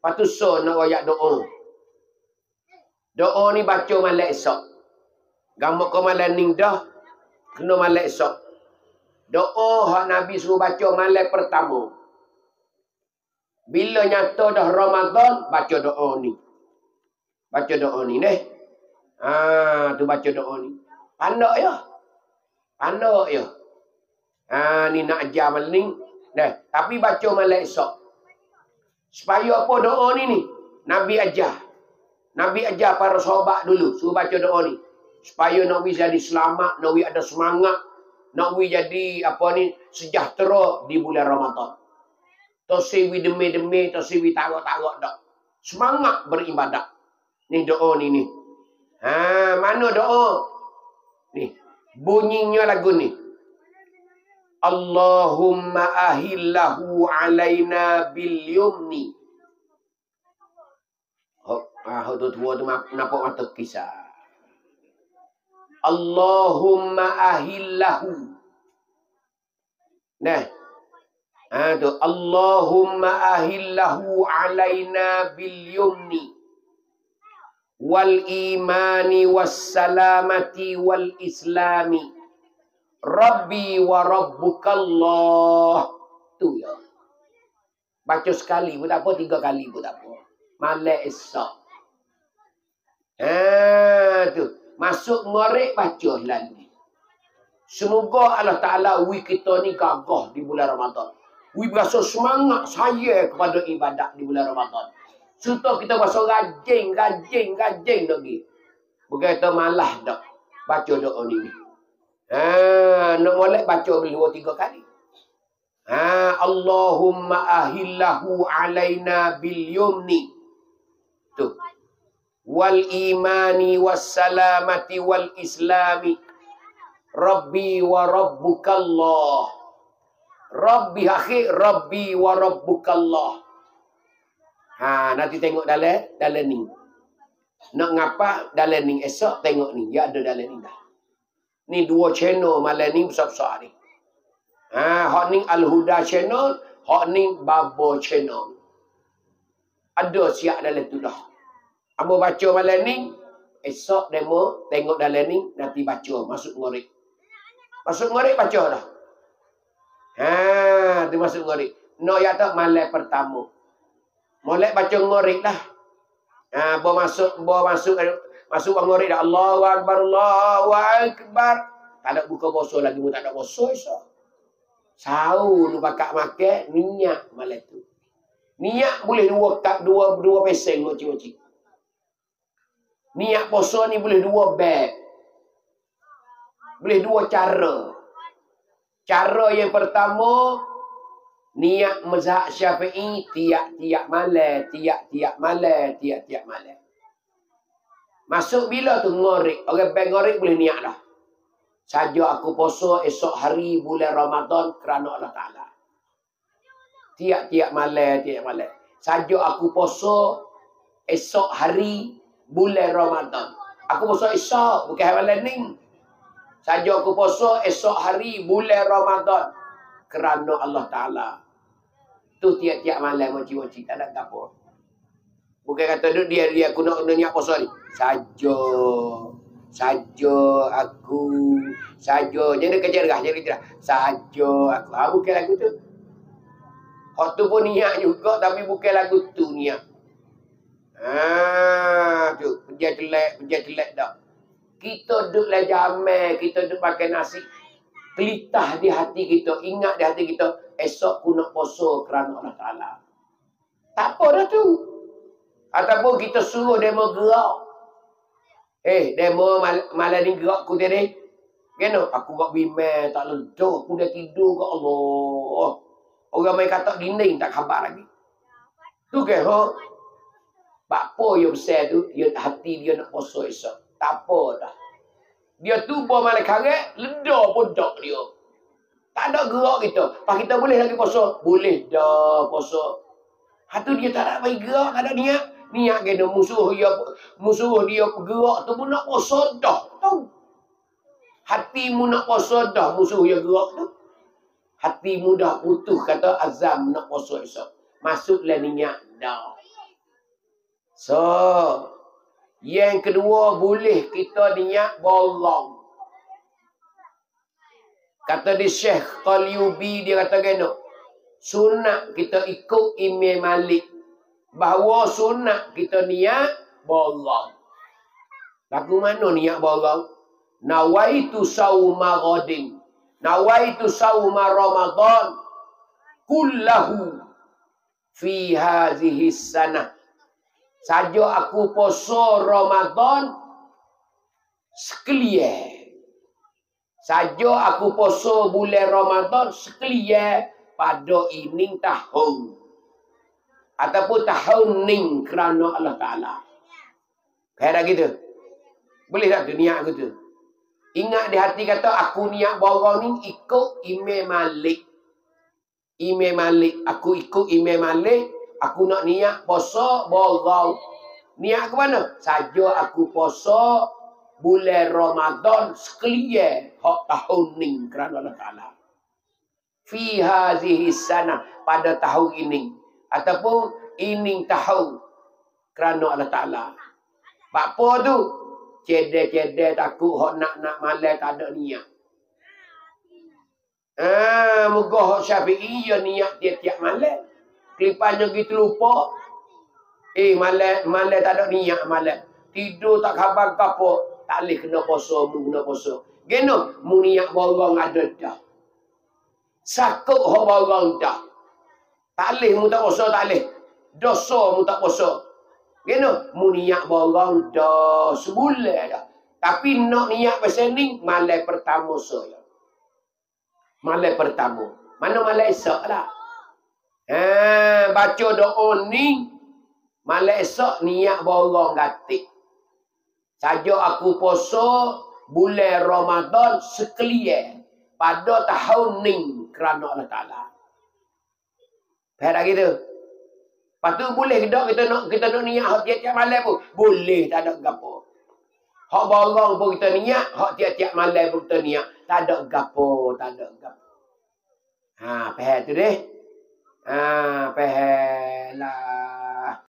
Patu so nak royak doa. Doa ni baca malam esok. Gamak kau malam ni dah. Kena malam esok. Doa hak Nabi suruh baca malam pertama. Bila nyata dah Ramadan, baca doa ni. Baca doa ni deh. Tu baca doa ni. Pandak ya. Pandak ya. Ni nak ajar malam ni. Tapi baca malam esok. Supaya apa doa ni? Nabi ajar. Nabi ajar para sahabat dulu. Suruh baca doa ni. Supaya Nabi jadi selamat. Nabi ada semangat. Nabi jadi sejahtera di bulan Ramadan. Tosiwi demi-demi. Tosiwi tarok-tarok dak. Semangat beribadat. Ni doa ni. Mana doa? Ni. Bunyinya lagu ni. Allahumma ahillahu alaina bil yumni. Tu tua tu nampak mata kisah. Allahumma ahillahu. Tu Allahumma ahillahu alaina bil yumni wal imani was salamati wal islami. Rabbi wa rabbukallah. Tu ya. Baca sekali pun tak apa, 3 kali pun tak apa. Malam esok. Tu. Masuk Maghrib baca lalu. Semoga Allah Ta'ala kita ni gagah di bulan Ramadan. Berasa semangat saya kepada ibadat di bulan Ramadan. Serta kita berasa rajin lagi. Berkata malah dak. Baca doa ni. Nak molek baca 2-3 kali. Allahumma ahillahu alaina bil yumni. Tu. Wal imani was salamati wal islami. Rabbi wa rabbukallah. Rabbi akhir Rabbi wa rabbukallah. Nanti tengok dalam ni. Nak ngapa dalam ni esok tengok ni. Ya ada dalam ni dah. Ni 2 channel malam ni besar-besar ni. Hak ni Al-Huda channel, hak ni Babo channel. Ada siap dalam tu dah. Amba baca malam ni, esok demo tengok dalam ni, nanti baca masuk Maghrib. Masuk Maghrib baca dah. Tu masuk Maghrib. No ya tak malam pertama. Molek baca Maghrib dah. Masuk Maghrib dah. Allahu Akbar, Allahu Akbar. Tak ada buka puasa lagi, tak ada puasa esok. Sahur lu bakak makan, minyak malam tu. Minyak boleh 2 peseng moci-moci. Minyak puasa ni boleh 2 beg. Boleh 2 cara. Cara yang pertama, niat mazhab Syafi'i tiap-tiap malam, tiap-tiap malam. Masuk bila tu Maghrib. Orang beg Maghrib boleh niat dah. Saja aku puasa esok hari bulan Ramadan kerana Allah Ta'ala. Tiap-tiap malam. Saja aku puasa esok hari bulan Ramadan. Aku puasa esok, bukan malam ni. Saja aku puasa esok hari bulan Ramadan kerana Allah Ta'ala. Tu tiap-tiap malam moci-moci. Tak ada apa. Bukan kata dia aku nak niat puasa ni. Saja aku. Jangan kerja derah. Saja aku. Bukan lagu tu. Hak tu pun niat juga. Tapi bukan lagu tu niat. Tu. Penjah jelek dah. Kita duduk lah jamai. Kita duduk pakai nasi. Kelitah di hati kita. Ingat di hati kita. Esok aku nak puasa kerana Allah Ta'ala. Tak apa dah tu. Ataupun kita suruh demo gerak. Demo malam ni gerak aku tadi. Kenapa? Aku gerak bimbang, tak leduk. Aku dah tidur ke Allah. Orang main kata dinding, tak khabar lagi. Tu ke? Apa yang besar tu? Hati dia nak puasa esok. Tak apa dah. Dia tu bawa malam karet, leduk pun tak dia. Tak ada gerak kita. Pak kita boleh lagi puasa? Boleh dah puasa. Hatu dia tak nak bagi gerak, tak ada niat. Niat kena musuh dia gerak tu pun nak puasa dah. Tahu? Hatimu nak puasa dah musuh dia gerak tu. Hatimu dah putus kata azam nak puasa esok. Masuklah niat dah. So, yang kedua boleh kita niat bolong. Kata di Syekh Qalyubi, dia kata gini, sunat kita ikut Imam Malik. Bahawa sunat kita niat bolong. Lagu mana niat bolong? Nawaitu sawma ghadin. Nawaitu sawma Ramadan. Kullahu fi hazihi sanah. Saja aku poso Ramadan sekalian. Saja aku poso bulan Ramadan sekalian pada ini tahun. Ataupun tahun ni kerana Allah Ta'ala. Kaya gitu. Boleh tak tu niat gitu? Ingat di hati kata aku niat borong ni ikut Imam Malik. Imam Malik. Aku ikut Imam Malik. Aku nak niat poso borong. Niat ke mana? Saja aku poso bulan Ramadan sekalian hak tahun ni kerana Allah Ta'ala. Fi hazihi sanah, pada tahun ini. Ataupun ini tahun kerana Allah Ta'ala. Apa tu? Cedek-cedek takut hak nak malam tak ada niat. Moga hak Syafi'i ya niat tiap-tiap malam. Kelipannya gitu lupa. Malam tak ada niat malam. Tidur tak khabar ke apa. Tak boleh kena puasa, mu kena puasa. Geno, mu niat borong ada dah. Sakut hak borong dah. Tak boleh mu tak puasa, tak boleh. Dosa mu tak puasa. Geno, mu niat borong dah sebulan dah. Tapi nak niat pasal ni malam pertama saya. Malam pertama. Mana malam esok lah. Baca doa ni malam esok niat borong gatik. Saja aku puasa bulan Ramadan sekalian pada tahun ni kerana Allah Ta'ala. Faham tak gitu? Lepas tu boleh ke tak kita nak niat hak tiap-tiap malam pun? Boleh, tak ada gapo. Hak borong pun kita niat, hak tiap-tiap malam pun kita niat. Tak ada gapo, tak ada gapo. Faham tu deh? Faham lah.